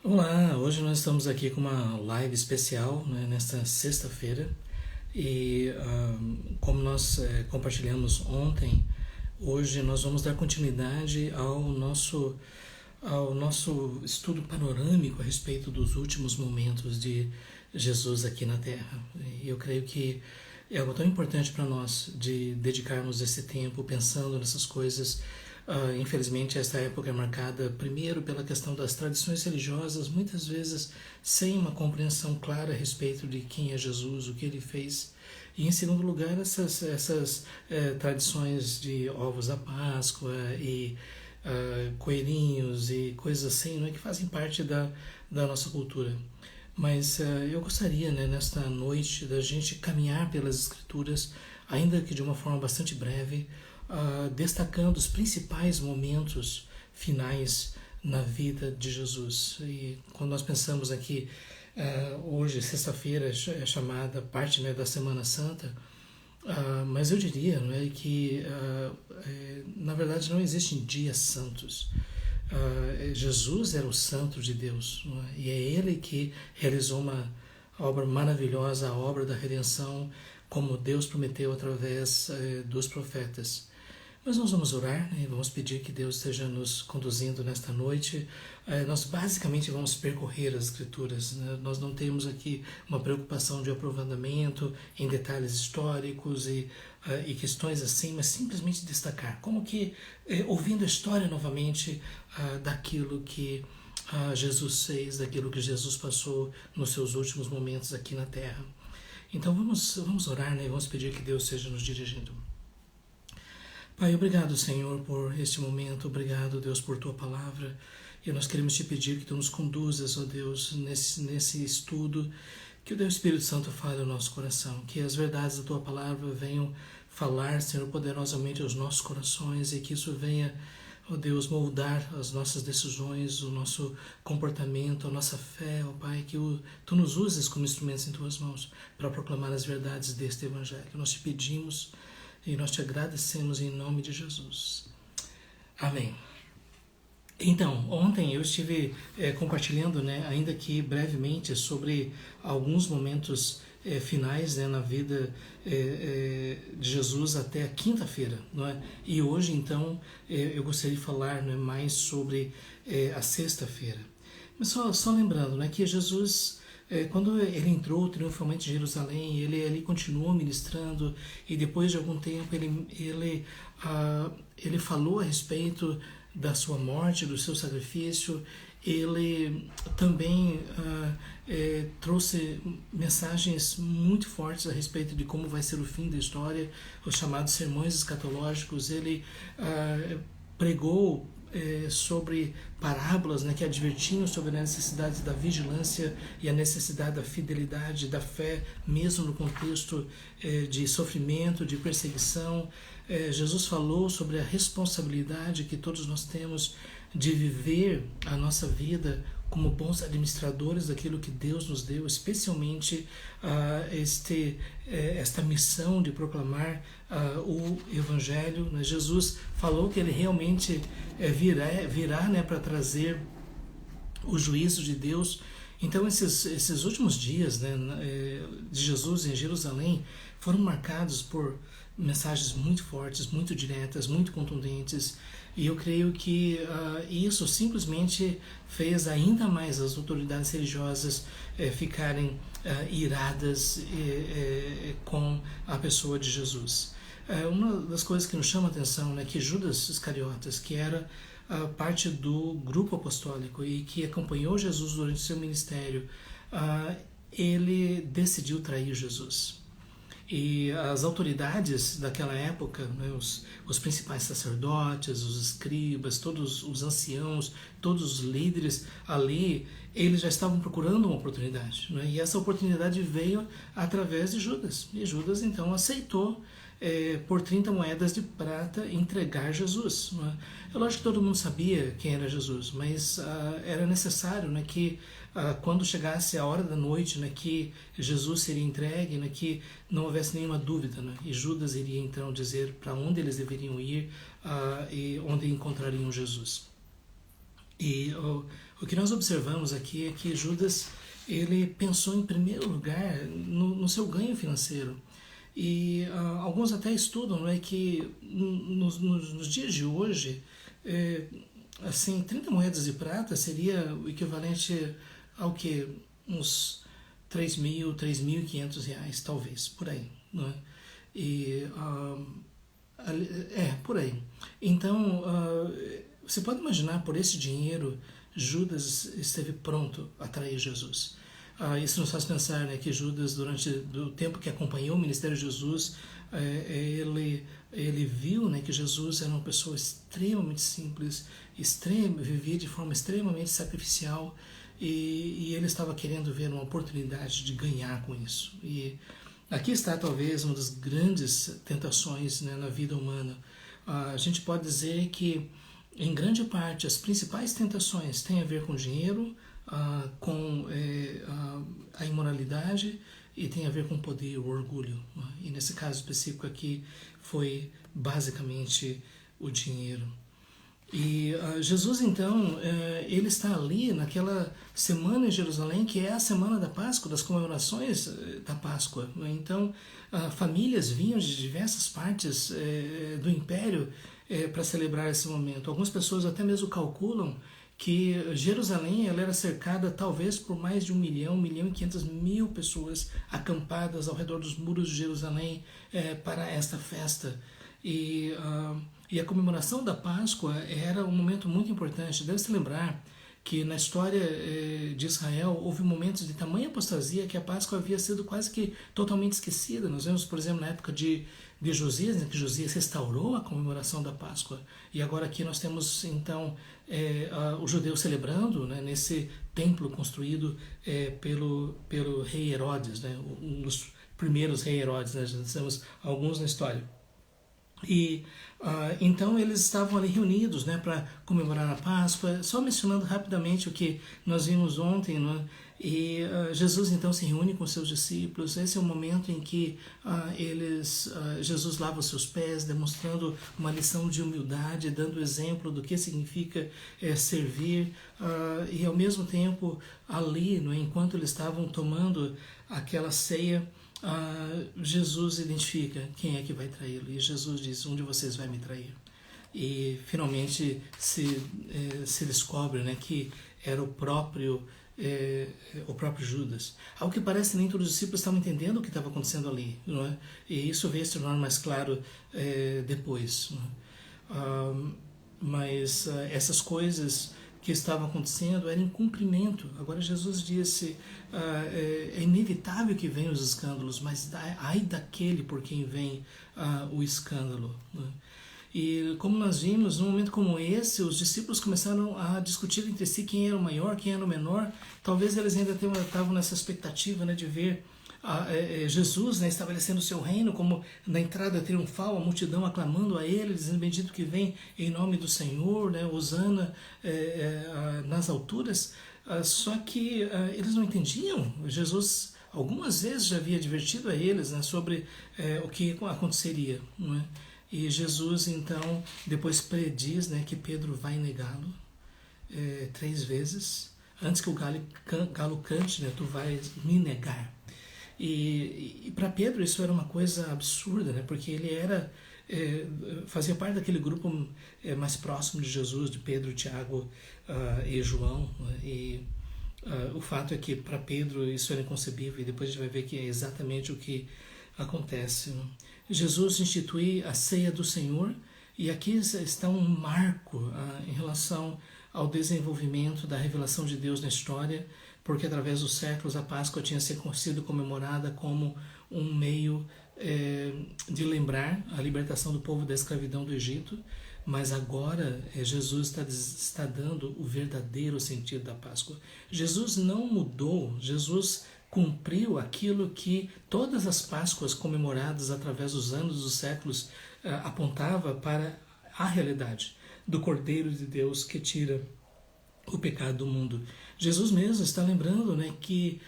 Olá, hoje nós estamos aqui com uma live especial, né, nesta sexta-feira e como nós compartilhamos ontem, hoje nós vamos dar continuidade ao nosso estudo panorâmico a respeito dos últimos momentos de Jesus aqui na Terra. E eu creio que é algo tão importante para nós de dedicarmos esse tempo pensando nessas coisas. Infelizmente, esta época é marcada primeiro pela questão das tradições religiosas, muitas vezes sem uma compreensão clara a respeito de quem é Jesus, o que ele fez. E em segundo lugar, essas tradições de ovos da Páscoa e coelhinhos e coisas assim, não é, que fazem parte da nossa cultura. Mas eu gostaria, né, nesta noite, da gente caminhar pelas Escrituras, ainda que de uma forma bastante breve, destacando os principais momentos finais na vida de Jesus. E quando nós pensamos aqui, hoje, sexta-feira, é chamada parte, né, da Semana Santa, mas eu diria, não é, que na verdade não existem dias santos. Jesus era o santo de Deus, não é? E é ele que realizou uma obra maravilhosa, a obra da redenção, como Deus prometeu através dos profetas. Mas nós vamos orar, né, e vamos pedir que Deus esteja nos conduzindo nesta noite. Nós basicamente vamos percorrer as Escrituras, né? Nós não temos aqui uma preocupação de aprofundamento em detalhes históricos e questões assim, mas simplesmente destacar, como que, ouvindo a história novamente daquilo que Jesus fez, daquilo que Jesus passou nos seus últimos momentos aqui na Terra. Então vamos orar, né? Vamos pedir que Deus esteja nos dirigindo. Pai, obrigado, Senhor, por este momento. Obrigado, Deus, por Tua palavra. E nós queremos te pedir que Tu nos conduzas, ó Deus, nesse estudo, que o Deus Espírito Santo fale ao nosso coração, que as verdades da Tua palavra venham falar, Senhor, poderosamente aos nossos corações e que isso venha, ó Deus, moldar as nossas decisões, o nosso comportamento, a nossa fé, ó Pai, que Tu nos uses como instrumentos em Tuas mãos para proclamar as verdades deste Evangelho. Nós te pedimos e nós te agradecemos em nome de Jesus. Amém. Então, ontem eu estive compartilhando, né, ainda que brevemente, sobre alguns momentos finais, né, na vida de Jesus até a quinta-feira, não é? E hoje, então, eu gostaria de falar, né, mais sobre a sexta-feira. Mas só lembrando, né, que Jesus, quando ele entrou triunfalmente em Jerusalém, ele continuou ministrando e depois de algum tempo ele falou a respeito da sua morte, do seu sacrifício. Ele também trouxe mensagens muito fortes a respeito de como vai ser o fim da história, os chamados sermões escatológicos. Ele pregou sobre parábolas, né, que advertiam sobre a necessidade da vigilância e a necessidade da fidelidade, da fé, mesmo no contexto de sofrimento, de perseguição. Jesus falou sobre a responsabilidade que todos nós temos de viver a nossa vida como bons administradores daquilo que Deus nos deu, especialmente esta missão de proclamar o Evangelho. Né? Jesus falou que ele realmente virá, né, para trazer o juízo de Deus. Então esses últimos dias, né, de Jesus em Jerusalém foram marcados por mensagens muito fortes, muito diretas, muito contundentes, e eu creio que isso simplesmente fez ainda mais as autoridades religiosas ficarem iradas com a pessoa de Jesus. Uma das coisas que nos chama a atenção é que Judas Iscariotas, que era parte do grupo apostólico e que acompanhou Jesus durante seu ministério, ele decidiu trair Jesus. E as autoridades daquela época, né, os principais sacerdotes, os escribas, todos os anciãos, todos os líderes ali, eles já estavam procurando uma oportunidade. Né, e essa oportunidade veio através de Judas. E Judas então aceitou por 30 moedas de prata entregar Jesus. Né? É lógico que todo mundo sabia quem era Jesus, mas era necessário, né, que quando chegasse a hora da noite, né, que Jesus seria entregue, né, que não houvesse nenhuma dúvida, né, e Judas iria então dizer para onde eles deveriam ir e onde encontrariam Jesus. E o que nós observamos aqui é que Judas, ele pensou em primeiro lugar no seu ganho financeiro. E alguns até estudam, não é, que nos dias de hoje, assim, 30 moedas de prata seria o equivalente ao que? Uns 3.000, 3.500 reais, talvez, por aí, não é? E, por aí. Então, você pode imaginar, por esse dinheiro, Judas esteve pronto a trair Jesus. Isso nos faz pensar, né, que Judas, durante o tempo que acompanhou o ministério de Jesus, ele viu, né, que Jesus era uma pessoa extremamente simples, vivia de forma extremamente sacrificial, e ele estava querendo ver uma oportunidade de ganhar com isso. E aqui está talvez uma das grandes tentações, né, na vida humana. A gente pode dizer que, em grande parte, as principais tentações têm a ver com dinheiro, com a imoralidade, e tem a ver com o poder, o orgulho. E nesse caso específico aqui foi basicamente o dinheiro. E Jesus então, ele está ali naquela semana em Jerusalém, que é a semana da Páscoa, das comemorações da Páscoa. Então, famílias vinham de diversas partes do Império para celebrar esse momento. Algumas pessoas até mesmo calculam que Jerusalém ela era cercada talvez por mais de 1.500.000 pessoas acampadas ao redor dos muros de Jerusalém para esta festa. E a comemoração da Páscoa era um momento muito importante. Deve-se lembrar que na história de Israel houve momentos de tamanha apostasia que a Páscoa havia sido quase que totalmente esquecida. Nós vemos, por exemplo, na época de Josias, né, que Josias restaurou a comemoração da Páscoa. E agora aqui nós temos, então, os judeus celebrando, né, nesse templo construído pelo rei Herodes, né, um dos primeiros reis Herodes, né, já temos alguns na história. E então eles estavam ali reunidos, né, para comemorar a Páscoa. Só mencionando rapidamente o que nós vimos ontem, né, e Jesus então se reúne com seus discípulos. Esse é o momento em que Jesus lava os seus pés, demonstrando uma lição de humildade, dando exemplo do que significa servir, e ao mesmo tempo ali, né, enquanto eles estavam tomando aquela ceia, Jesus identifica quem é que vai traí-lo, e Jesus diz: um de vocês vai me trair. E finalmente se descobre, né, que era o próprio Judas. Ao que parece, nem todos os discípulos estavam entendendo o que estava acontecendo ali, não é? E isso veio se tornar mais claro depois. Mas essas coisas que estavam acontecendo eram em cumprimento. Agora Jesus disse: é inevitável que venham os escândalos, mas ai daquele por quem vem o escândalo. Né? E como nós vimos, num momento como esse, os discípulos começaram a discutir entre si quem era o maior, quem era o menor. Talvez eles ainda estavam nessa expectativa, né, de ver Jesus, né, estabelecendo o seu reino, como na entrada triunfal, a multidão aclamando a ele, dizendo: bendito que vem em nome do Senhor, né, Hosana nas alturas. Só que eles não entendiam. Jesus algumas vezes já havia advertido a eles, né, sobre o que aconteceria, não é? E Jesus então depois prediz, né, que Pedro vai negá-lo 3 vezes. Antes que o galo cante, né, tu vais me negar. E para Pedro isso era uma coisa absurda, né, porque ele fazia parte daquele grupo mais próximo de Jesus, de Pedro, Tiago e João. E o fato é que para Pedro isso era inconcebível, e depois a gente vai ver que é exatamente o que acontece. Né? Jesus institui a ceia do Senhor, e aqui está um marco em relação ao desenvolvimento da revelação de Deus na história, porque através dos séculos a Páscoa tinha sido comemorada como um meio de lembrar a libertação do povo da escravidão do Egito, mas agora Jesus está dando o verdadeiro sentido da Páscoa. Jesus não mudou, Jesus cumpriu aquilo que todas as Páscoas comemoradas através dos anos, dos séculos, apontava para a realidade do Cordeiro de Deus que tira o pecado do mundo. Jesus mesmo está lembrando, né, que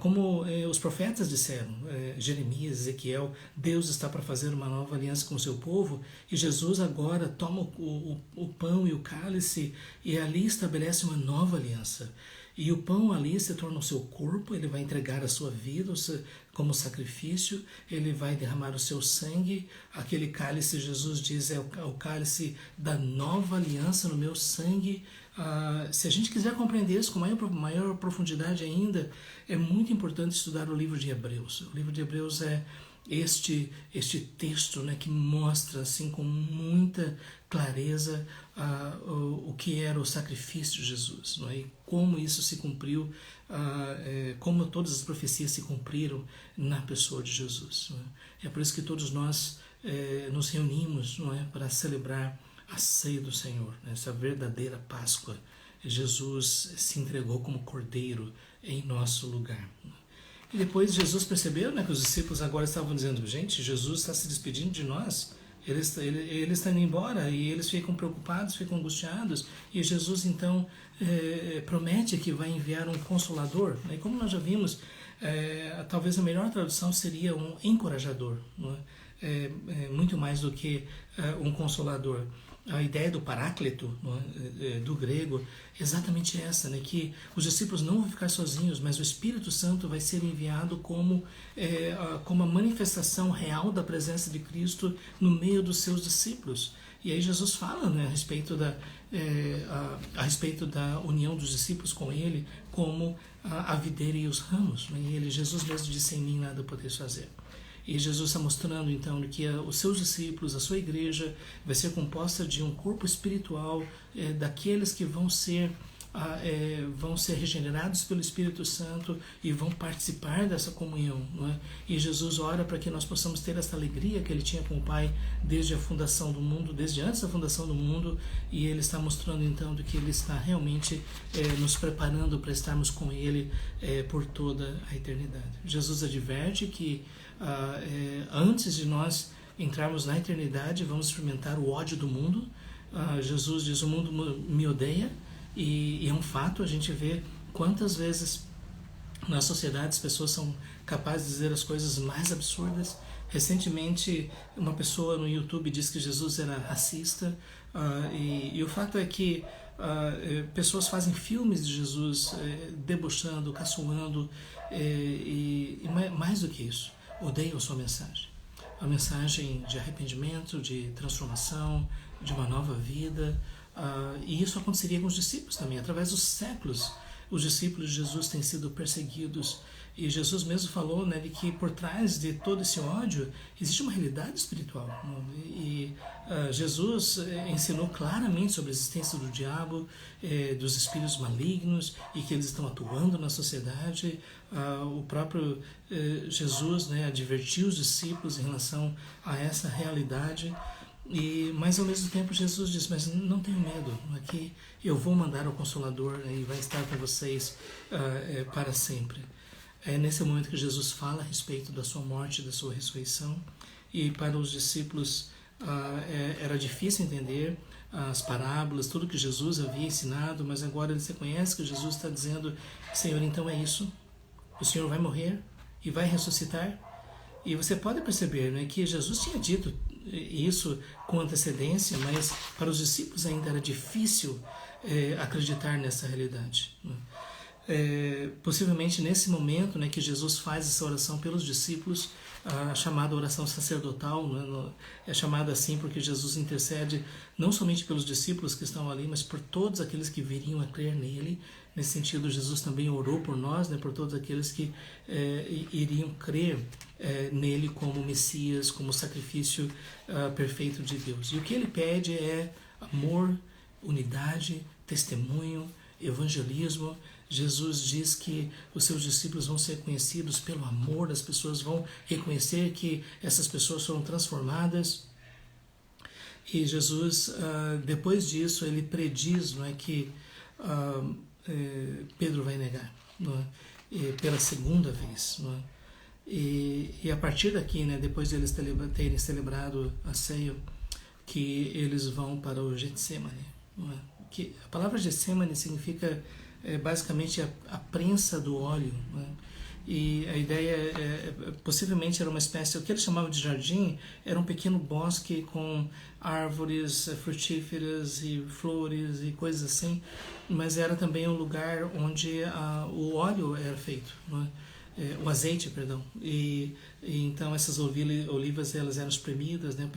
como os profetas disseram, Jeremias, Ezequiel, Deus está para fazer uma nova aliança com o seu povo, e Jesus agora toma o pão e o cálice e ali estabelece uma nova aliança. E o pão ali se torna o seu corpo, ele vai entregar a sua vida como sacrifício, ele vai derramar o seu sangue. Aquele cálice, Jesus diz, é o cálice da nova aliança no meu sangue. Se a gente quiser compreender isso com maior profundidade ainda, é muito importante estudar o livro de Hebreus. O livro de Hebreus é este texto, né, que mostra assim com muita clareza o que era o sacrifício de Jesus, não é? E como isso se cumpriu, como todas as profecias se cumpriram na pessoa de Jesus. Não é? É por isso que todos nós nos reunimos, não é, para celebrar a ceia do Senhor, né? Essa verdadeira Páscoa. Jesus se entregou como cordeiro em nosso lugar. E depois Jesus percebeu, né, que os discípulos agora estavam dizendo, gente, Jesus está se despedindo de nós, ele está indo embora, e eles ficam preocupados, ficam angustiados, e Jesus então promete que vai enviar um Consolador, né? E como nós já vimos, talvez a melhor tradução seria um encorajador, não é? Muito mais do que um Consolador. A ideia do Paráclito, do grego, é exatamente essa, né? Que os discípulos não vão ficar sozinhos, mas o Espírito Santo vai ser enviado como a manifestação real da presença de Cristo no meio dos seus discípulos. E aí Jesus fala, né, a respeito da união dos discípulos com Ele, como a videira e os ramos. Né? E Jesus mesmo disse, em mim nada podeis fazer. E Jesus está mostrando então que os seus discípulos, a sua igreja, vai ser composta de um corpo espiritual daqueles que vão ser regenerados pelo Espírito Santo e vão participar dessa comunhão. Não é? E Jesus ora para que nós possamos ter essa alegria que ele tinha com o Pai desde a fundação do mundo, desde antes da fundação do mundo, e ele está mostrando então que ele está realmente nos preparando para estarmos com ele por toda a eternidade. Jesus adverte que antes de nós entrarmos na eternidade, vamos experimentar o ódio do mundo. Jesus diz, o mundo me odeia, e é um fato, a gente vê quantas vezes na sociedade as pessoas são capazes de dizer as coisas mais absurdas. Recentemente, uma pessoa no YouTube disse que Jesus era racista, e o fato é que pessoas fazem filmes de Jesus debochando, caçoando, e mais do que isso, odeiam a sua mensagem. A mensagem de arrependimento, de transformação, de uma nova vida. E isso aconteceria com os discípulos também. Através dos séculos, os discípulos de Jesus têm sido perseguidos. E Jesus mesmo falou, né, de que por trás de todo esse ódio existe uma realidade espiritual. E Jesus ensinou claramente sobre a existência do diabo, dos espíritos malignos, e que eles estão atuando na sociedade. O próprio Jesus, né, advertiu os discípulos em relação a essa realidade. Mas ao mesmo tempo Jesus diz, mas não tenham medo, aqui eu vou mandar o Consolador, e vai estar com vocês para sempre. É nesse momento que Jesus fala a respeito da sua morte, da sua ressurreição, e para os discípulos era difícil entender as parábolas, tudo que Jesus havia ensinado, mas agora eles reconhecem que Jesus está dizendo, Senhor, então é isso, o Senhor vai morrer e vai ressuscitar. E você pode perceber, né, que Jesus tinha dito isso com antecedência, mas para os discípulos ainda era difícil acreditar nessa realidade. Né? Possivelmente nesse momento, né, que Jesus faz essa oração pelos discípulos, a chamada oração sacerdotal, né, é chamada assim porque Jesus intercede não somente pelos discípulos que estão ali, mas por todos aqueles que viriam a crer nele. Nesse sentido, Jesus também orou por nós, né, por todos aqueles que iriam crer nele como Messias, como sacrifício perfeito de Deus. E o que ele pede é amor, unidade, testemunho, evangelismo. Jesus diz que os seus discípulos vão ser conhecidos pelo amor, as pessoas vão reconhecer que essas pessoas foram transformadas. E Jesus, depois disso, ele prediz, não é, que Pedro vai negar, não é, pela segunda vez. Não é? E a partir daqui, né, depois de eles terem celebrado a ceia, que eles vão para o Getsemane, não é? que a palavra Getsemane significa basicamente a prensa do óleo, né? E a ideia possivelmente era uma espécie, o que eles chamavam de jardim, era um pequeno bosque com árvores frutíferas e flores e coisas assim, mas era também um lugar onde o óleo era feito, né? O azeite, perdão, e então essas olivas elas eram espremidas, né,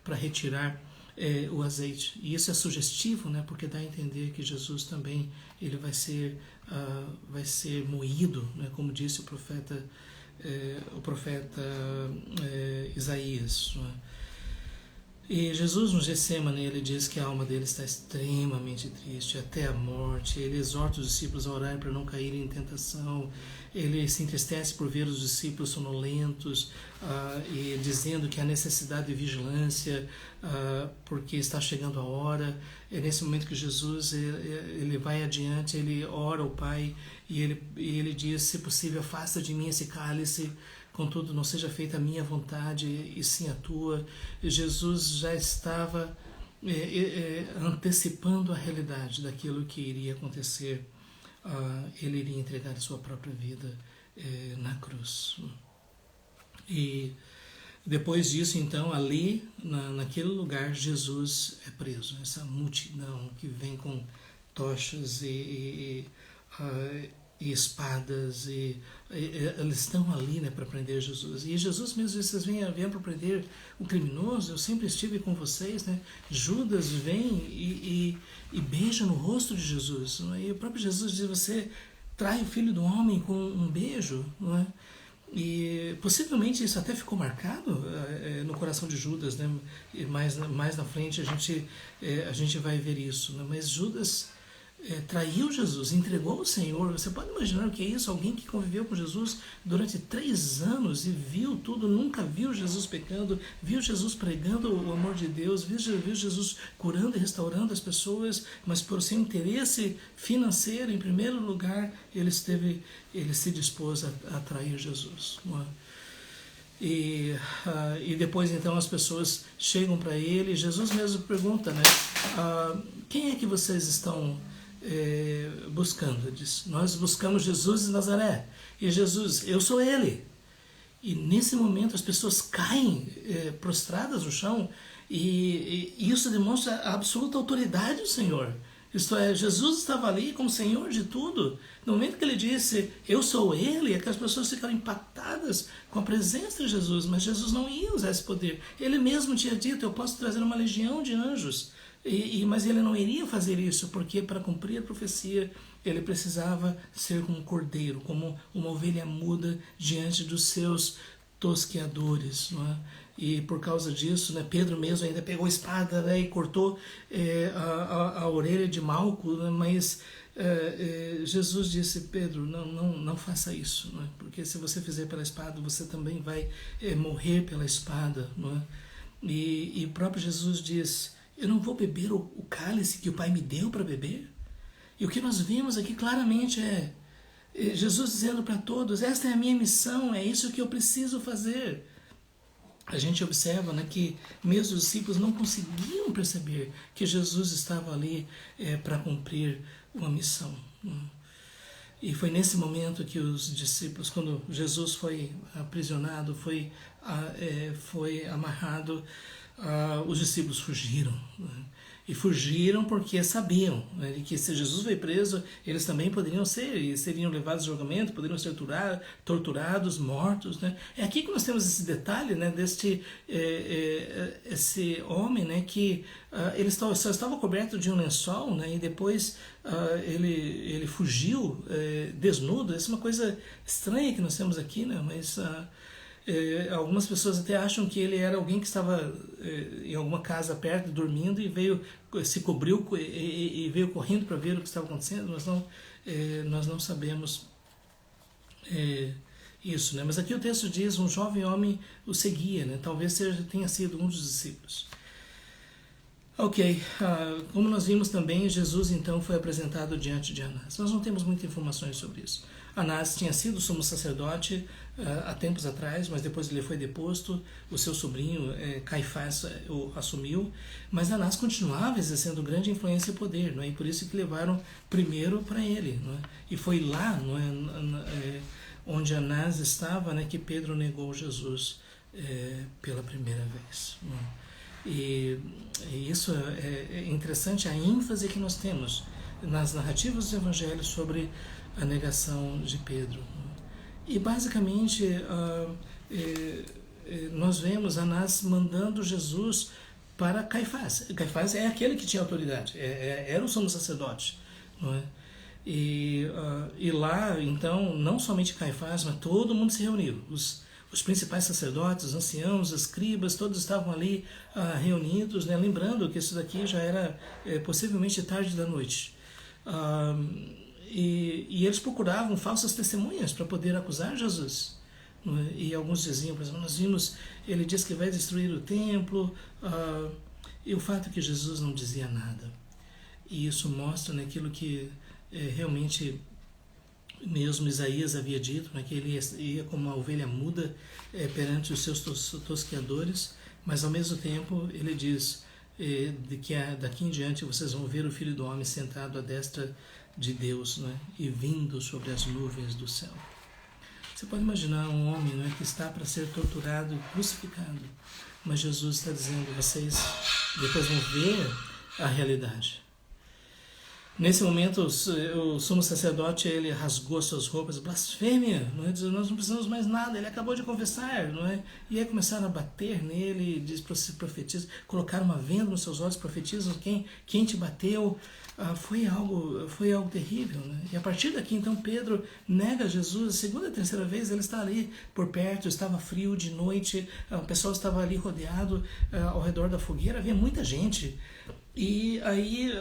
para retirar o azeite. E isso é sugestivo, né, porque dá a entender que Jesus também ele vai ser moído, né, como disse o profeta Isaías, né? E Jesus no Getsemane, ele diz que a alma dele está extremamente triste, até a morte. Ele exorta os discípulos a orarem para não caírem em tentação. Ele se entristece por ver os discípulos sonolentos, e dizendo que há necessidade de vigilância, porque está chegando a hora. É nesse momento que Jesus ele vai adiante, ele ora ao Pai e ele diz: se possível, afasta de mim esse cálice, contudo não seja feita a minha vontade e sim a tua. Jesus já estava antecipando a realidade daquilo que iria acontecer. Ele iria entregar a sua própria vida na cruz. E depois disso, então, ali, naquele lugar, Jesus é preso. Essa multidão que vem com tochas e espadas, eles estão ali, né, para prender Jesus. E Jesus mesmo disse: vocês vêm para prender o criminoso, eu sempre estive com vocês, né? Judas vem e beija no rosto de Jesus, não é? E o próprio Jesus diz: você trai o Filho do Homem com um beijo, não é? E possivelmente isso até ficou marcado no coração de Judas, né? E mais na frente a gente vai ver isso, né? Mas Judas traiu Jesus, entregou o Senhor. Você pode imaginar o que é isso? Alguém que conviveu com Jesus durante 3 anos e viu tudo, nunca viu Jesus pecando, viu Jesus pregando o amor de Deus, viu Jesus curando e restaurando as pessoas, mas por seu interesse financeiro, em primeiro lugar, ele se dispôs a trair Jesus, não é? E depois então as pessoas chegam para ele e Jesus mesmo pergunta, né? Quem é que vocês estão buscando? Diz: nós buscamos Jesus de Nazaré. E Jesus: eu sou ele. E nesse momento as pessoas caem prostradas no chão, e isso demonstra a absoluta autoridade do Senhor. Isto é, Jesus estava ali como Senhor de tudo. No momento que ele disse: eu sou ele, aquelas pessoas ficaram impactadas com a presença de Jesus, mas Jesus não ia usar esse poder. Ele mesmo tinha dito: eu posso trazer uma legião de anjos. Mas ele não iria fazer isso, porque para cumprir a profecia ele precisava ser como um cordeiro, como uma ovelha muda diante dos seus tosqueadores, não é? E por causa disso, né, Pedro mesmo ainda pegou a espada, né, e cortou a orelha de Malco, né, mas Jesus disse: Pedro, não faça isso, não é? Porque se você fizer pela espada, você também vai morrer pela espada, não é? E o próprio Jesus diz: eu não vou beber o cálice que o Pai me deu para beber? E o que nós vimos aqui claramente é Jesus dizendo para todos: esta é a minha missão, é isso que eu preciso fazer. A gente observa, né, que mesmo os discípulos não conseguiam perceber que Jesus estava ali para cumprir uma missão. E foi nesse momento que os discípulos, quando Jesus foi aprisionado, foi amarrado, os discípulos fugiram, né? E fugiram porque sabiam, né, que se Jesus foi preso, eles também poderiam ser, e seriam levados a julgamento, poderiam ser torturados, mortos, né? É aqui que nós temos esse detalhe, né, esse homem, né, que ele só estava coberto de um lençol, né, e depois ele fugiu desnudo. Essa é uma coisa estranha que nós temos aqui, né, mas algumas pessoas até acham que ele era alguém que estava em alguma casa perto, dormindo, e se cobriu e veio correndo para ver o que estava acontecendo. Nós não sabemos isso, né? Mas aqui o texto diz: um jovem homem o seguia, né? Talvez tenha sido um dos discípulos. Ok, como nós vimos também, Jesus então foi apresentado diante de Anás. Nós não temos muitas informações sobre isso. Anás tinha sido sumo sacerdote há tempos atrás, mas depois ele foi deposto, o seu sobrinho Caifás o assumiu, mas Anás continuava exercendo grande influência e poder, não é? E por isso que levaram primeiro para ele. Não é? E foi lá, não é, onde Anás estava, né, que Pedro negou Jesus pela primeira vez. Não é? E isso é interessante, a ênfase que nós temos nas narrativas dos evangelhos sobre a negação de Pedro. E basicamente nós vemos Anás mandando Jesus para Caifás. Caifás é aquele que tinha autoridade, era o sumo sacerdote, não é? E lá, então, não somente Caifás, mas todo mundo se reuniu. Os principais sacerdotes, os anciãos, os escribas, todos estavam ali reunidos, né? Lembrando que isso daqui já era possivelmente tarde da noite. E eles procuravam falsas testemunhas para poder acusar Jesus. E alguns diziam, por exemplo, nós vimos, ele diz que vai destruir o templo, e o fato é que Jesus não dizia nada. E isso mostra, né, aquilo que realmente mesmo Isaías havia dito, né, que ele ia como uma ovelha muda perante os seus tosqueadores, mas ao mesmo tempo ele diz de que daqui em diante vocês vão ver o Filho do Homem sentado à destra de Deus, né, e vindo sobre as nuvens do céu. Você pode imaginar um homem, né, que está para ser torturado e crucificado, mas Jesus está dizendo, vocês depois vão ver a realidade. Nesse momento, o sumo sacerdote ele rasgou suas roupas, blasfêmia, não é? Diz, nós não precisamos mais nada, ele acabou de confessar, não é? E aí começaram a bater nele, diz, profetiza, colocaram uma venda nos seus olhos, profetizam quem te bateu. Foi algo terrível, né? E a partir daqui, então, Pedro nega Jesus, a segunda e terceira vez ele está ali por perto, estava frio de noite, o pessoal estava ali rodeado ao redor da fogueira, havia muita gente. E aí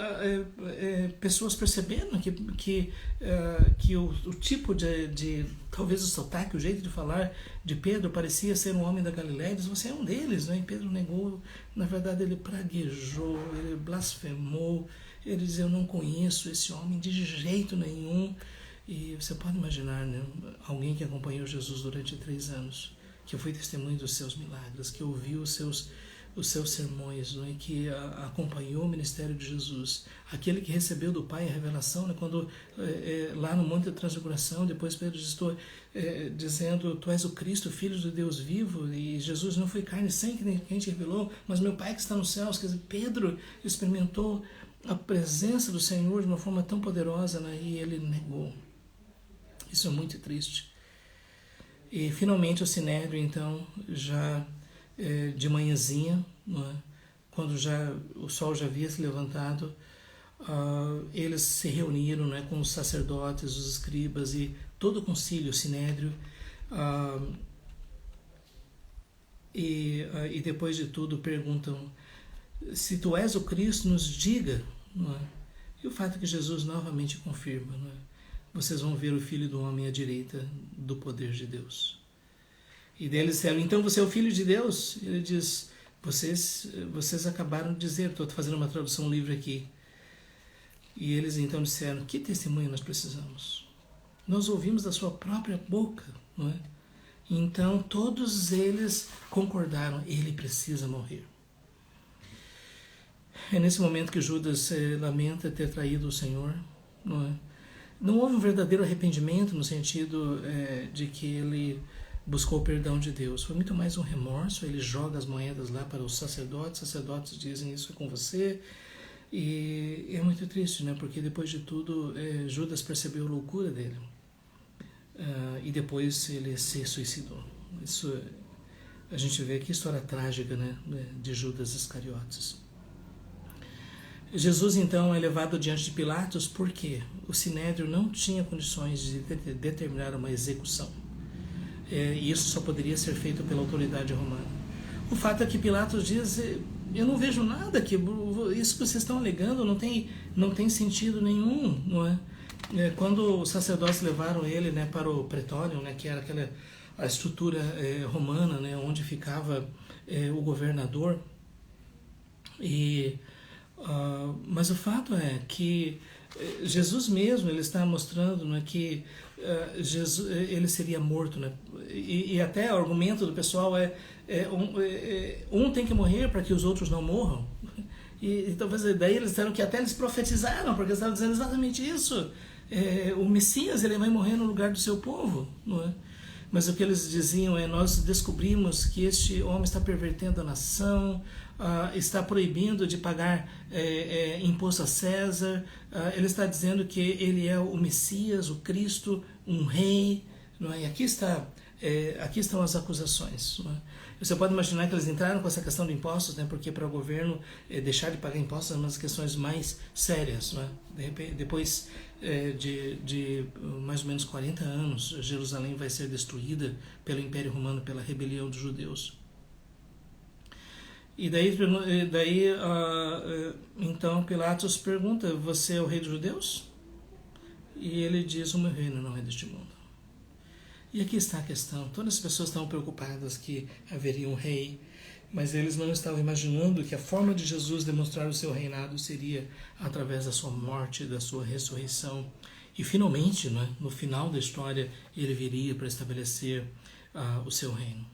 pessoas perceberam que o tipo de talvez o sotaque, o jeito de falar de Pedro parecia ser um homem da Galileia, e diz, você é um deles, né? E Pedro negou, na verdade ele praguejou, ele blasfemou, ele diz, eu não conheço esse homem de jeito nenhum. E você pode imaginar, né? Alguém que acompanhou Jesus durante 3 anos, que foi testemunho dos seus milagres, que ouviu os seus sermões, não é? Que acompanhou o ministério de Jesus, aquele que recebeu do Pai a revelação, né? Quando lá no Monte da Transfiguração, depois Pedro estou dizendo, tu és o Cristo, Filho de Deus vivo, e Jesus não foi carne e sangue quem te revelou, mas meu Pai que está nos céus. Quer dizer, Pedro experimentou a presença do Senhor de uma forma tão poderosa, né? E ele negou. Isso é muito triste. E finalmente o Sinédrio, então, já de manhãzinha, não é? Quando o sol já havia se levantado, eles se reuniram, né, com os sacerdotes, os escribas e todo o concílio, o Sinédrio, e depois de tudo perguntam, se tu és o Cristo, nos diga, não é? E o fato é que Jesus novamente confirma, não é? Vocês vão ver o Filho do Homem à direita do poder de Deus. E daí eles disseram, então você é o Filho de Deus? Ele diz, vocês acabaram de dizer, estou fazendo uma tradução livre aqui. E eles então disseram, que testemunho nós precisamos? Nós ouvimos da sua própria boca, não é? Então todos eles concordaram, ele precisa morrer. É nesse momento que Judas lamenta ter traído o Senhor, não é? Não houve um verdadeiro arrependimento no sentido de que ele buscou o perdão de Deus. Foi muito mais um remorso. Ele joga as moedas lá para os sacerdotes dizem, isso é com você. E é muito triste, né? Porque depois de tudo, Judas percebeu a loucura dele. E depois ele se suicidou. Isso, a gente vê que história trágica, né? De Judas Iscariotes. Jesus então é levado diante de Pilatos porque o Sinédrio não tinha condições de determinar uma execução. E isso só poderia ser feito pela autoridade romana. O fato é que Pilatos diz, eu não vejo nada que isso que vocês estão alegando não tem sentido nenhum, não é? Quando os sacerdotes levaram ele, né, para o pretório, né, que era a estrutura romana, né, onde ficava o governador, e Mas o fato é que Jesus mesmo ele está mostrando, né, que Jesus ele seria morto, né? E até o argumento do pessoal um tem que morrer para que os outros não morram. E talvez daí eles disseram que até eles profetizaram, porque eles estavam dizendo exatamente isso. O Messias ele vai morrer no lugar do seu povo, não é? Mas o que eles diziam nós descobrimos que este homem está pervertendo a nação, está proibindo de pagar imposto a César, ele está dizendo que ele é o Messias, o Cristo, um rei, não é? E aqui estão as acusações, não é? Você pode imaginar que eles entraram com essa questão de impostos, né? Porque para o governo deixar de pagar impostos é uma das questões mais sérias, não é? Depois de mais ou menos 40 anos, Jerusalém vai ser destruída pelo Império Romano, pela rebelião dos judeus. E daí então Pilatos pergunta: você é o rei dos judeus? E ele diz: o meu reino não é deste mundo. E aqui está a questão. Todas as pessoas estavam preocupadas que haveria um rei, mas eles não estavam imaginando que a forma de Jesus demonstrar o seu reinado seria através da sua morte, da sua ressurreição. E finalmente, né, no final da história, ele viria para estabelecer o seu reino.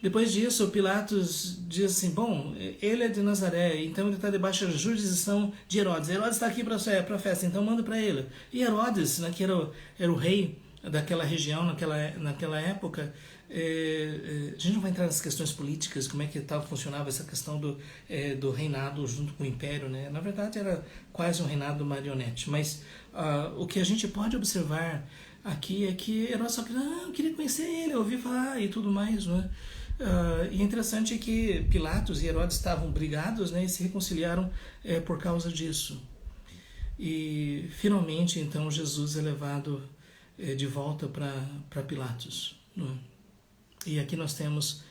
Depois disso, Pilatos diz assim: bom, ele é de Nazaré, então ele está debaixo da jurisdição de Herodes. Herodes está aqui para a festa, então manda para ele. E Herodes, né, que era o rei daquela região, naquela época, a gente não vai entrar nas questões políticas, como é que funcionava essa questão do reinado junto com o império, né? Na verdade era quase um reinado marionete, mas o que a gente pode observar aqui é que Herodes só eu queria conhecer ele, eu ouvi falar e tudo mais, né? E é interessante que Pilatos e Herodes estavam brigados, né, e se reconciliaram por causa disso. E finalmente então Jesus é levado de volta para Pilatos, não é? E aqui nós temos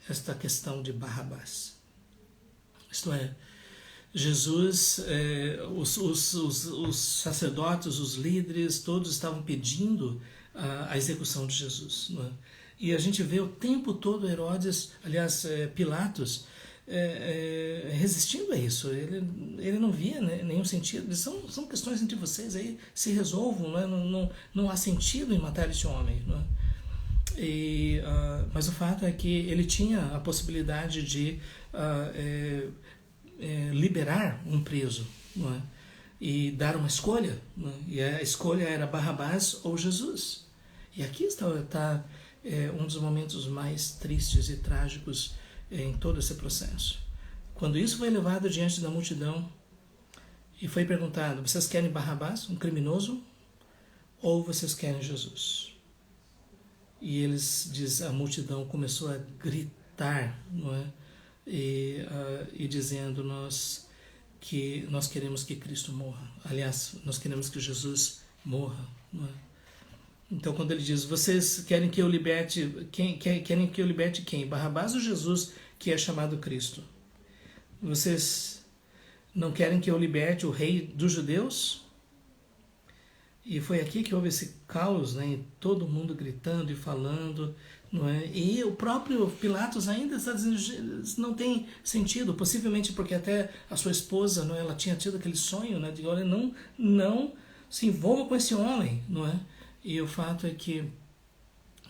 esta questão de Barrabás. Isto é, Jesus, os sacerdotes, os líderes, todos estavam pedindo a execução de Jesus, não é? E a gente vê o tempo todo Herodes, aliás, Pilatos, resistindo a isso. Ele não via, né, nenhum sentido. São questões entre vocês, aí se resolvam, não é? Não há sentido em matar esse homem, não é? Mas o fato é que ele tinha a possibilidade de liberar um preso, não é? E dar uma escolha, não é? E a escolha era Barrabás ou Jesus. E aqui está um dos momentos mais tristes e trágicos em todo esse processo. Quando isso foi levado diante da multidão e foi perguntado: vocês querem Barrabás, um criminoso, ou vocês querem Jesus? E a multidão começou a gritar, não é? E dizendo: nós queremos que Cristo morra. Aliás, nós queremos que Jesus morra, não é? Então, quando ele diz: vocês querem que eu liberte querem que eu liberte quem? Barrabás ou Jesus, que é chamado Cristo? Vocês não querem que eu liberte o rei dos judeus? E foi aqui que houve esse caos, né? Todo mundo gritando e falando, não é? E o próprio Pilatos ainda está dizendo: não tem sentido, possivelmente porque até a sua esposa, não é? Ela tinha tido aquele sonho, né? De: olha, não se envolva com esse homem, não é? E o fato é que,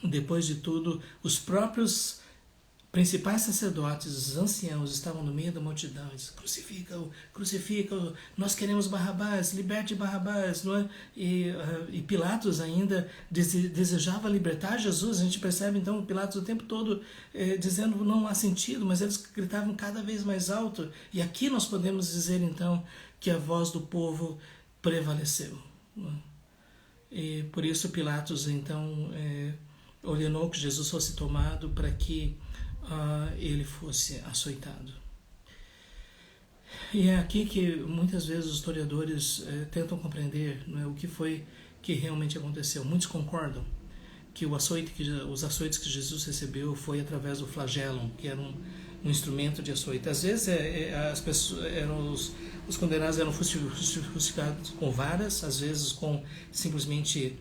depois de tudo, os próprios principais sacerdotes, os anciãos, estavam no meio da multidão e dizem: crucifica-o, crucifica-o, nós queremos Barrabás, liberte Barrabás, não é? E Pilatos ainda desejava libertar Jesus. A gente percebe então Pilatos o tempo todo dizendo: não há sentido, mas eles gritavam cada vez mais alto. E aqui nós podemos dizer então que a voz do povo prevaleceu, não é? E por isso Pilatos então ordenou que Jesus fosse tomado para que ele fosse açoitado. E é aqui que muitas vezes os historiadores tentam compreender, não é, o que foi que realmente aconteceu. Muitos concordam que os açoites que Jesus recebeu foi através do flagelo, que era um instrumento de açoite. Às vezes as pessoas os condenados eram fustigados com varas, às vezes com simplesmente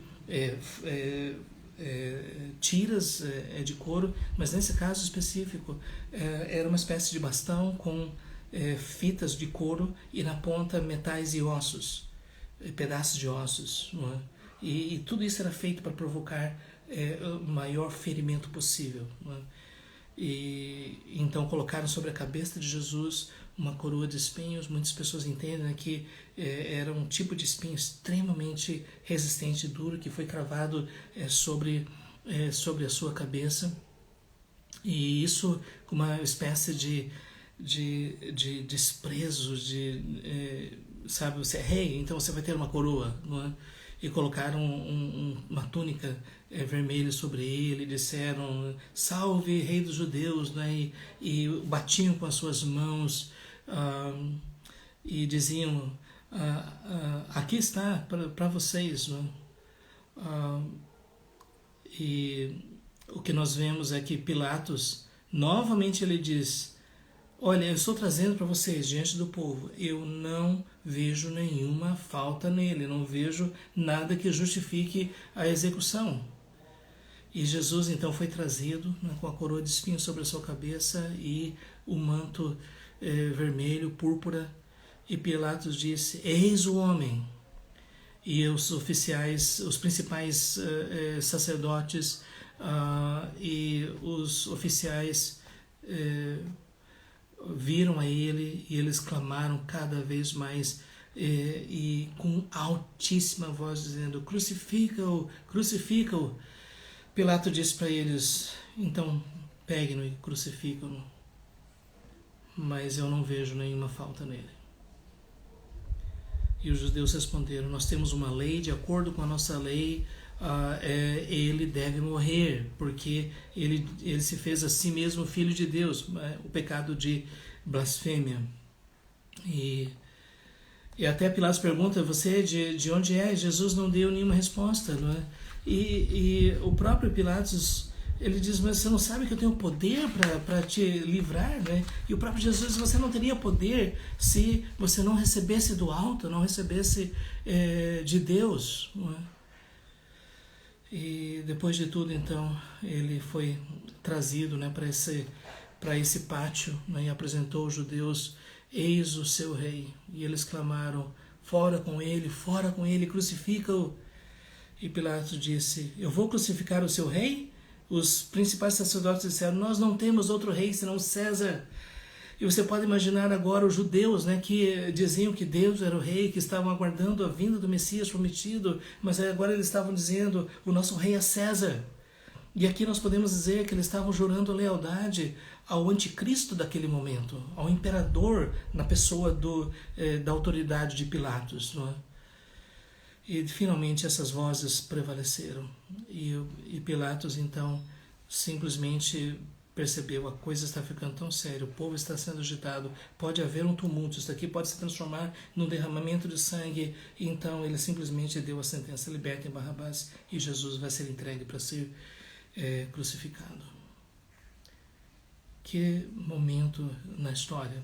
tiras de couro, mas nesse caso específico era uma espécie de bastão com fitas de couro e na ponta metais e ossos, pedaços de ossos, não é? E tudo isso era feito para provocar o maior ferimento possível, não é? E então colocaram sobre a cabeça de Jesus uma coroa de espinhos. Muitas pessoas entendem, né, que era um tipo de espinho extremamente resistente e duro que foi cravado sobre a sua cabeça, e isso com uma espécie de desprezo, sabe, você é rei, então você vai ter uma coroa, não é? E colocaram uma túnica vermelha sobre ele, disseram: salve, rei dos judeus, né? E batiam com as suas mãos, e diziam: aqui está para vocês, não é? E o que nós vemos é que Pilatos, novamente ele diz: olha, eu estou trazendo para vocês diante do povo, eu não vejo nenhuma falta nele, não vejo nada que justifique a execução. E Jesus então foi trazido, né, com a coroa de espinhos sobre a sua cabeça e o manto vermelho, púrpura, e Pilatos disse: eis o homem. E os oficiais, os principais sacerdotes e os oficiais viram a ele, e eles clamaram cada vez mais e com altíssima voz dizendo: crucifica-o, crucifica-o. Pilato disse para eles: então peguem-no e crucificam-no, mas eu não vejo nenhuma falta nele. E os judeus responderam: nós temos uma lei, de acordo com a nossa lei, ele deve morrer, porque ele se fez a si mesmo filho de Deus, o pecado de blasfêmia. E até Pilatos pergunta: você de onde é? Jesus não deu nenhuma resposta, não é? E o próprio Pilatos, ele diz: mas você não sabe que eu tenho poder para te livrar, né? E o próprio Jesus diz: você não teria poder se você não recebesse do alto, não recebesse de Deus, não é? E depois de tudo, então, ele foi trazido, né, para esse pátio, né, e apresentou os judeus: eis o seu rei. E eles clamaram: fora com ele, crucifica-o. E Pilatos disse: eu vou crucificar o seu rei? Os principais sacerdotes disseram: nós não temos outro rei senão César. E você pode imaginar agora os judeus, né, que diziam que Deus era o rei, que estavam aguardando a vinda do Messias prometido, mas agora eles estavam dizendo: o nosso rei é César. E aqui nós podemos dizer que eles estavam jurando lealdade ao anticristo daquele momento, ao imperador na pessoa da autoridade de Pilatos, não é? E finalmente essas vozes prevaleceram. E Pilatos então simplesmente percebeu: a coisa está ficando tão séria, o povo está sendo agitado, pode haver um tumulto, isso daqui pode se transformar num derramamento de sangue. E então ele simplesmente deu a sentença: libertem Barrabás, e Jesus vai ser entregue para ser crucificado. Que momento na história!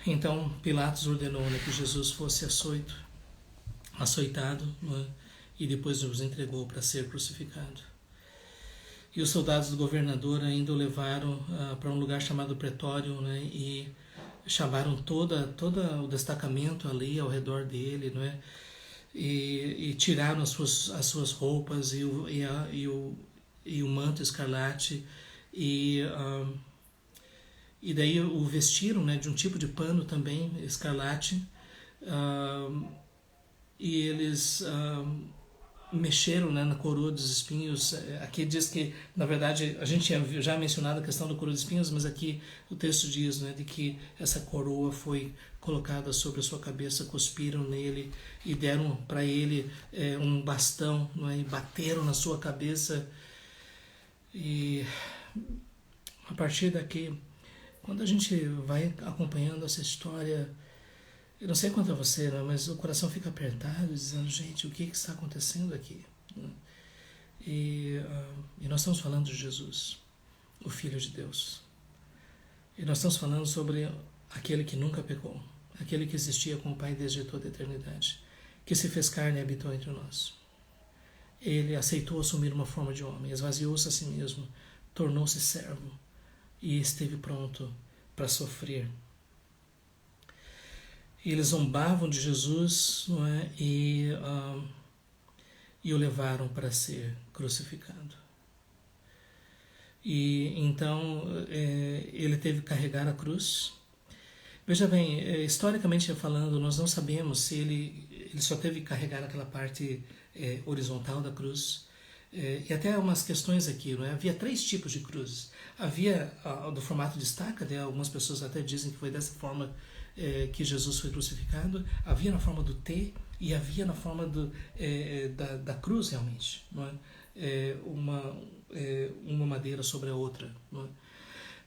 Então Pilatos ordenou, né, que Jesus fosse açoitado, né, e depois os entregou para ser crucificado. E os soldados do governador ainda o levaram para um lugar chamado Pretório, né, e chamaram todo o destacamento ali ao redor dele, não é? E tiraram as suas roupas e o manto escarlate, e daí o vestiram, né, de um tipo de pano também escarlate, e eles mexeram, né, na coroa dos espinhos. Aqui diz que, na verdade, a gente tinha já mencionado a questão da coroa dos espinhos, mas aqui o texto diz, né, de que essa coroa foi colocada sobre a sua cabeça, cuspiram nele e deram para ele um bastão, não é, e bateram na sua cabeça. E a partir daqui, quando a gente vai acompanhando essa história, eu não sei quanto a você, né, mas o coração fica apertado, dizendo: gente, o que está acontecendo aqui? E nós estamos falando de Jesus, o Filho de Deus. E nós estamos falando sobre aquele que nunca pecou, aquele que existia com o Pai desde toda a eternidade, que se fez carne e habitou entre nós. Ele aceitou assumir uma forma de homem, esvaziou-se a si mesmo, tornou-se servo e esteve pronto para sofrer. E eles zombavam de Jesus, não é? E o levaram para ser crucificado. E então ele teve que carregar a cruz. Veja bem, historicamente falando, nós não sabemos se ele só teve que carregar aquela parte horizontal da cruz. E até umas questões aqui, não é? Havia 3 tipos de cruzes. Havia do formato de estaca, né? Algumas pessoas até dizem que foi dessa forma que Jesus foi crucificado. Havia na forma do T e havia na forma da cruz realmente, não é? Uma madeira sobre a outra, não é?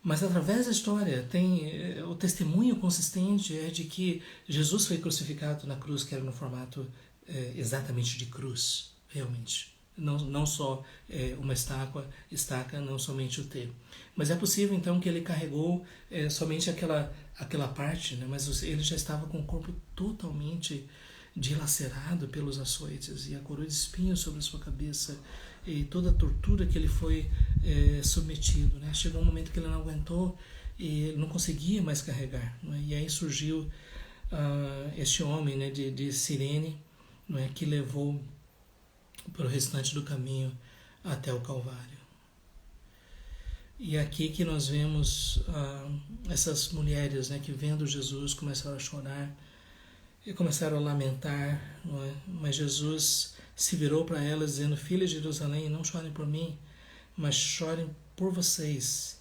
Mas através da história tem o testemunho consistente de que Jesus foi crucificado na cruz, que era no formato exatamente de cruz, realmente. Não só uma estaca, não somente o T. Mas é possível então que ele carregou somente aquela parte, né? Mas ele já estava com o corpo totalmente dilacerado pelos açoites e a coroa de espinhos sobre a sua cabeça e toda a tortura que ele foi submetido, né? Chegou um momento que ele não aguentou e ele não conseguia mais carregar, né? E aí surgiu este homem, né, de Cirene, né, que levou para o restante do caminho até o Calvário. E é aqui que nós vemos essas mulheres, né, que vendo Jesus começaram a chorar e começaram a lamentar, não é? Mas Jesus se virou para elas dizendo: filhas de Jerusalém, não chorem por mim, mas chorem por vocês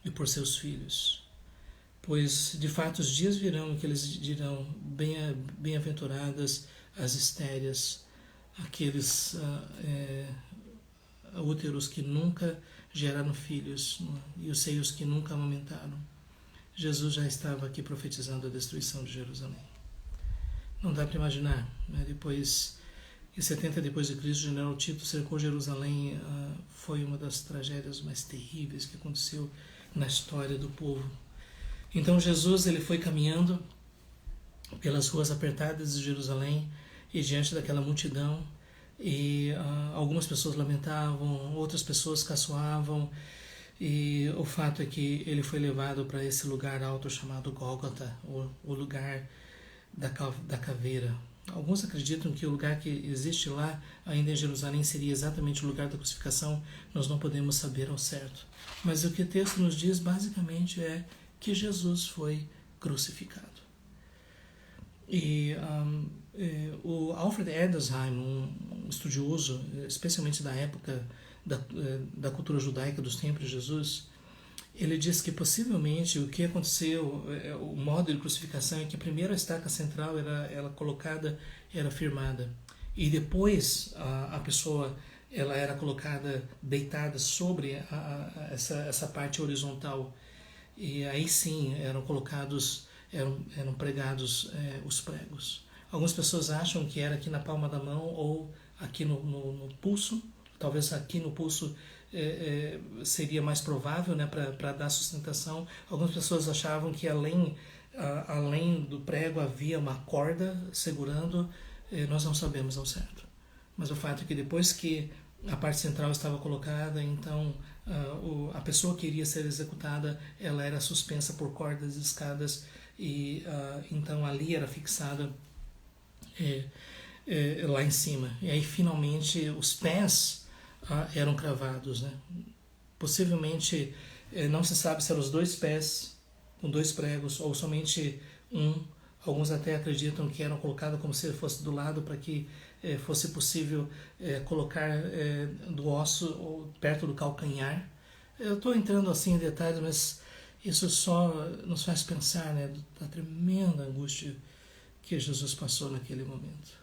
e por seus filhos. Pois de fato os dias virão em que eles dirão: bem-aventuradas as estéreis, aqueles úteros que nunca geraram filhos, e os seios que nunca amamentaram. Jesus já estava aqui profetizando a destruição de Jerusalém. Não dá para imaginar, né? Depois, em 70 depois de Cristo, o general Tito cercou Jerusalém. Foi uma das tragédias mais terríveis que aconteceu na história do povo. Então Jesus ele foi caminhando pelas ruas apertadas de Jerusalém e diante daquela multidão, e algumas pessoas lamentavam, outras pessoas caçoavam, e o fato é que ele foi levado para esse lugar alto chamado Gólgota, o lugar da caveira. Alguns acreditam que o lugar que existe lá, ainda em Jerusalém, seria exatamente o lugar da crucificação. Nós não podemos saber ao certo. Mas o que o texto nos diz basicamente é que Jesus foi crucificado. E o Alfred Edersheim, um estudioso, especialmente da época da cultura judaica dos tempos de Jesus, ele diz que possivelmente o que aconteceu, o modo de crucificação é que primeiro a estaca central era colocada, era firmada, e depois a pessoa ela era colocada deitada sobre essa parte horizontal, e aí sim eram colocados, eram pregados os pregos. Algumas pessoas acham que era aqui na palma da mão ou aqui no pulso, talvez aqui no pulso seria mais provável, né, para dar sustentação. Algumas pessoas achavam que além do prego havia uma corda segurando. Nós não sabemos ao certo. Mas o fato é que depois que a parte central estava colocada, então a pessoa que iria ser executada, ela era suspensa por cordas e escadas, e então ali era fixada lá em cima. E aí finalmente os pés eram cravados, né? Possivelmente não se sabe se eram os 2 pés com 2 pregos ou somente um. Alguns até acreditam que eram colocados como se fosse do lado para que fosse possível colocar do osso ou perto do calcanhar. Eu estou entrando assim em detalhes, mas isso só nos faz pensar, né, da tremenda angústia que Jesus passou naquele momento.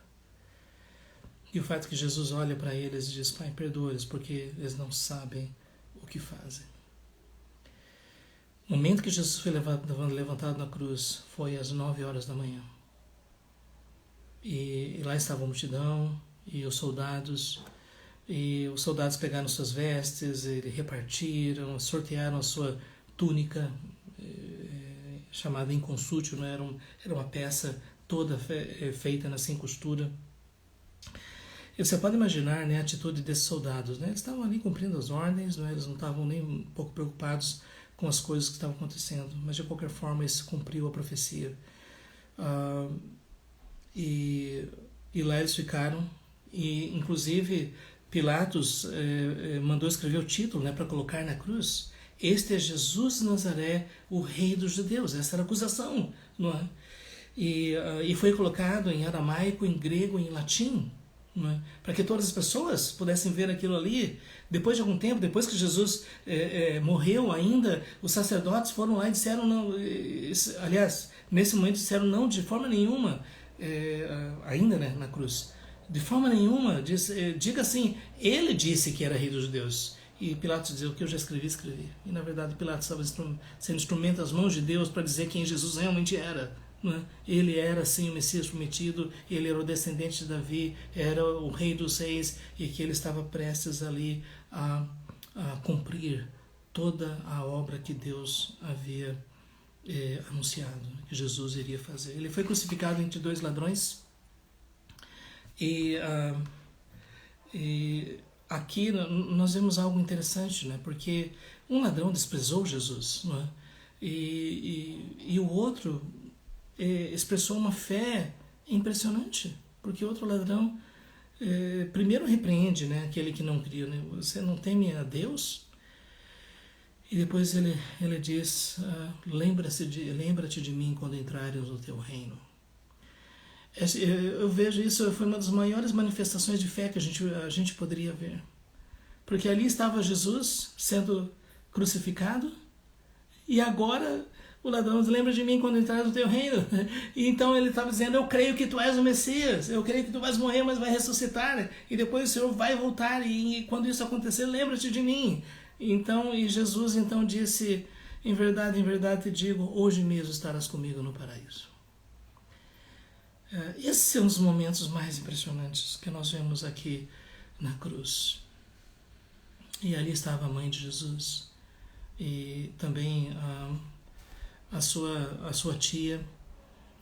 E o fato que Jesus olha para eles e diz: Pai, perdoa-lhes, porque eles não sabem o que fazem. O momento que Jesus foi levantado na cruz foi às 9 horas da manhã. E lá estava a multidão e os soldados pegaram suas vestes, repartiram, sortearam a sua túnica, chamada inconsútil, né? Era uma peça toda feita sem costura. E você pode imaginar, né, a atitude desses soldados, né? Eles estavam ali cumprindo as ordens, né? Eles não estavam nem um pouco preocupados com as coisas que estavam acontecendo, mas de qualquer forma isso cumpriu a profecia. E lá eles ficaram, e inclusive Pilatos mandou escrever o título, né, para colocar na cruz: este é Jesus de Nazaré, o rei dos judeus. Essa era a acusação, não é? E foi colocado em aramaico, em grego, em latim, é? Para que todas as pessoas pudessem ver aquilo ali. Depois de algum tempo, depois que Jesus morreu ainda, os sacerdotes foram lá e disseram não, aliás, nesse momento disseram não, de forma nenhuma, ainda, né, na cruz, de forma nenhuma, diga assim, ele disse que era rei dos judeus. E Pilatos dizia: o que eu já escrevi. E na verdade Pilatos estava sendo instrumento das mãos de Deus para dizer quem Jesus realmente era. Né? Ele era sim o Messias prometido, ele era o descendente de Davi, era o rei dos reis, e que ele estava prestes ali a cumprir toda a obra que Deus havia anunciado, que Jesus iria fazer. Ele foi crucificado entre dois ladrões, e aqui nós vemos algo interessante, né? Porque um ladrão desprezou Jesus, não é? E o outro expressou uma fé impressionante, porque o outro ladrão primeiro repreende, né, aquele que não cria, né? Você não teme a Deus? E depois ele diz: lembra-te de mim quando entrares no teu reino. Eu vejo isso, foi uma das maiores manifestações de fé que a gente poderia ver. Porque ali estava Jesus sendo crucificado, e agora o ladrão diz: lembra de mim quando entrar no teu reino. E então ele estava dizendo: eu creio que tu és o Messias, eu creio que tu vais morrer, mas vai ressuscitar, e depois o Senhor vai voltar, e quando isso acontecer, lembra-te de mim. Então, e Jesus então disse: em verdade te digo, hoje mesmo estarás comigo no paraíso. Esse é um dos momentos mais impressionantes que nós vemos aqui na cruz. E ali estava a mãe de Jesus, e também a sua tia,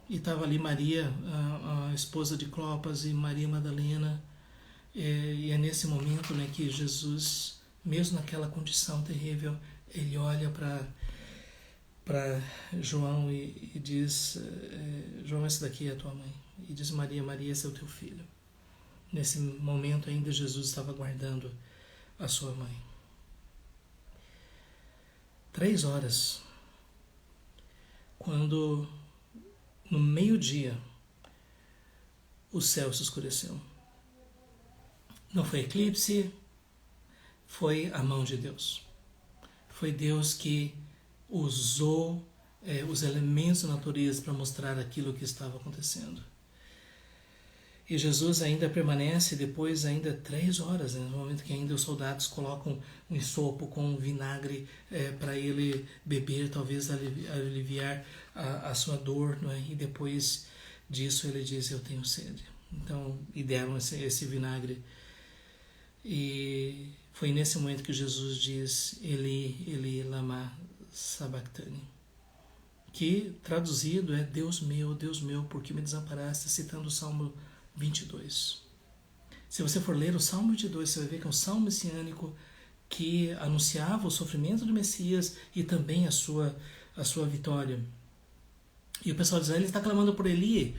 e estava ali Maria, a esposa de Clopas, e Maria Madalena. E é nesse momento, né, que Jesus, mesmo naquela condição terrível, ele olha para João e diz: João, esse daqui é a tua mãe. E diz: Maria, Maria, esse é o teu filho. Nesse momento ainda Jesus estava guardando a sua mãe. 3 horas, quando no meio-dia o céu se escureceu. Não foi eclipse, foi a mão de Deus. Foi Deus que usou os elementos da natureza para mostrar aquilo que estava acontecendo. E Jesus ainda permanece depois 3 horas, né, no momento que ainda os soldados colocam um ensopo com vinagre para ele beber, talvez aliviar a sua dor, não é? E depois disso ele diz: eu tenho sede. Então, e deram esse vinagre. E foi nesse momento que Jesus diz: Eli, Eli, lama sabachthani, que traduzido é: Deus meu, por que me desamparaste, citando o Salmo 22. Se você for ler o Salmo 22, você vai ver que é um salmo messiânico que anunciava o sofrimento do Messias e também a sua vitória. E o pessoal diz: ele está clamando por Eli,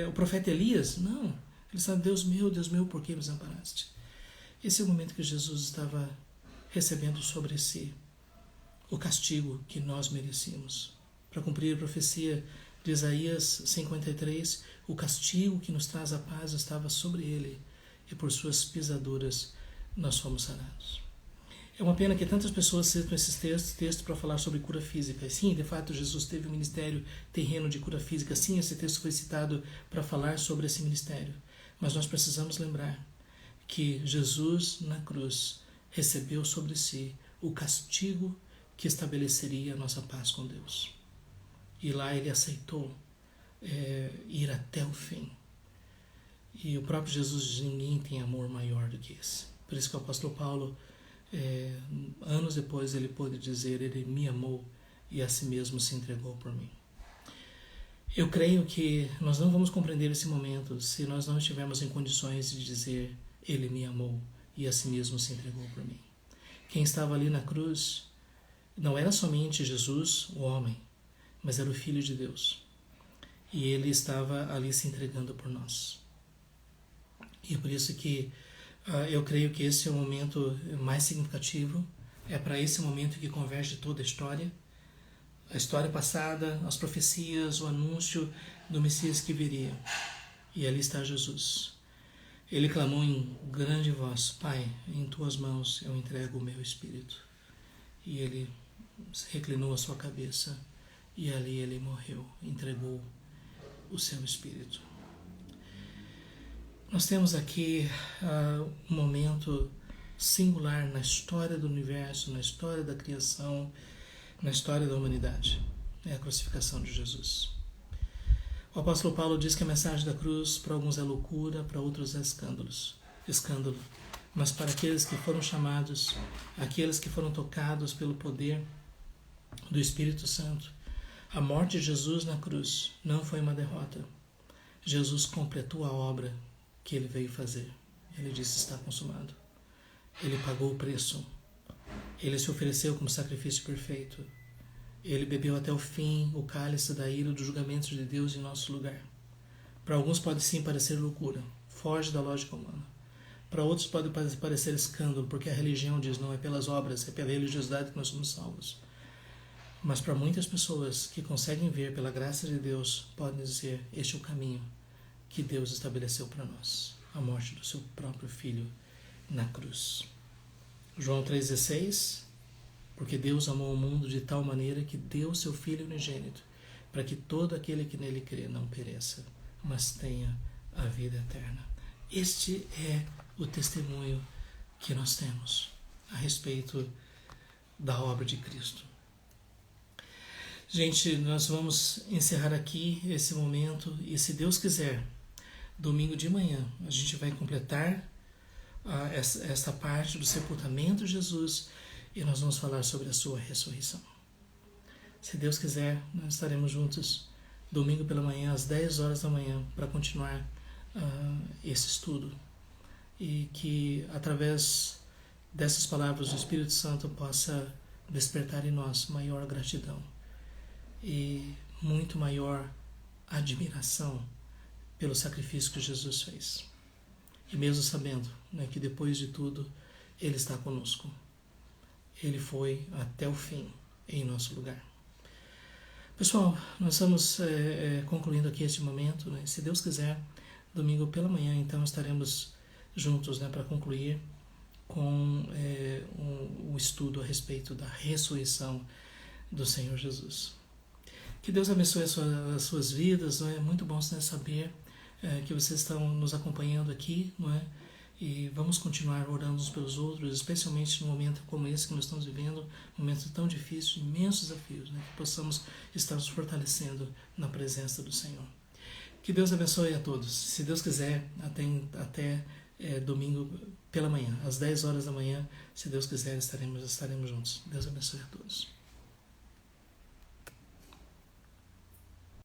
o profeta Elias? Não, ele está: Deus meu, por que me desamparaste? Esse é o momento que Jesus estava recebendo sobre si o castigo que nós merecíamos. Para cumprir a profecia de Isaías 53, o castigo que nos traz a paz estava sobre ele, e por suas pisaduras nós fomos sarados. É uma pena que tantas pessoas citam esses textos para falar sobre cura física. Sim, de fato, Jesus teve um ministério terreno de cura física. Sim, esse texto foi citado para falar sobre esse ministério. Mas nós precisamos lembrar que Jesus, na cruz, recebeu sobre si o castigo que estabeleceria a nossa paz com Deus. E lá ele aceitou ir até o fim. E o próprio Jesus diz: ninguém tem amor maior do que esse. Por isso que o apóstolo Paulo, anos depois, ele pôde dizer: ele me amou e a si mesmo se entregou por mim. Eu creio que nós não vamos compreender esse momento se nós não estivermos em condições de dizer: ele me amou e a si mesmo se entregou por mim. Quem estava ali na cruz não era somente Jesus, o homem, mas era o Filho de Deus. E ele estava ali se entregando por nós. E é por isso que eu creio que esse é o momento mais significativo. É para esse momento que converge toda a história passada, as profecias, o anúncio do Messias que viria. E ali está Jesus. Ele clamou em grande voz: Pai, em tuas mãos eu entrego o meu espírito. E ele reclinou a sua cabeça e ali ele morreu, entregou o seu espírito. Nós temos aqui um momento singular na história do universo, na história da criação, na história da humanidade. É a crucificação de Jesus. O apóstolo Paulo diz que a mensagem da cruz para alguns é loucura, para outros é escândalo. Mas para aqueles que foram chamados, aqueles que foram tocados pelo poder do Espírito Santo, a morte de Jesus na cruz não foi uma derrota. Jesus completou a obra que ele veio fazer. Ele disse: está consumado. Ele pagou o preço. Ele se ofereceu como sacrifício perfeito. Ele bebeu até o fim o cálice da ira dos julgamentos de Deus em nosso lugar. Para alguns pode sim parecer loucura, foge da lógica humana. Para outros pode parecer escândalo, porque a religião diz: não é pelas obras, é pela religiosidade que nós somos salvos. Mas para muitas pessoas que conseguem ver pela graça de Deus, podem dizer: este é o caminho que Deus estabeleceu para nós, a morte do seu próprio Filho na cruz. João 3,16: porque Deus amou o mundo de tal maneira que deu seu Filho unigênito, para que todo aquele que nele crê não pereça, mas tenha a vida eterna. Este é o testemunho que nós temos a respeito da obra de Cristo. Gente, nós vamos encerrar aqui esse momento e, se Deus quiser, domingo de manhã a gente vai completar essa parte do sepultamento de Jesus e nós vamos falar sobre a sua ressurreição. Se Deus quiser, nós estaremos juntos domingo pela manhã, às 10 horas da manhã, para continuar esse estudo. E que, através dessas palavras, o Espírito Santo possa despertar em nós maior gratidão e muito maior admiração pelo sacrifício que Jesus fez. E mesmo sabendo, né, que depois de tudo, Ele está conosco. Ele foi até o fim em nosso lugar. Pessoal, nós estamos concluindo aqui este momento, né? Se Deus quiser, domingo pela manhã, então estaremos juntos, né, para concluir com o estudo a respeito da ressurreição do Senhor Jesus. Que Deus abençoe as suas vidas. Não é muito bom, né, saber que vocês estão nos acompanhando aqui, não é? E vamos continuar orando uns pelos outros, especialmente num momento como esse que nós estamos vivendo, um momento tão difícil, imensos desafios, né? Que possamos estar nos fortalecendo na presença do Senhor. Que Deus abençoe a todos. Se Deus quiser, até domingo pela manhã, às 10 horas da manhã, se Deus quiser, estaremos juntos. Deus abençoe a todos.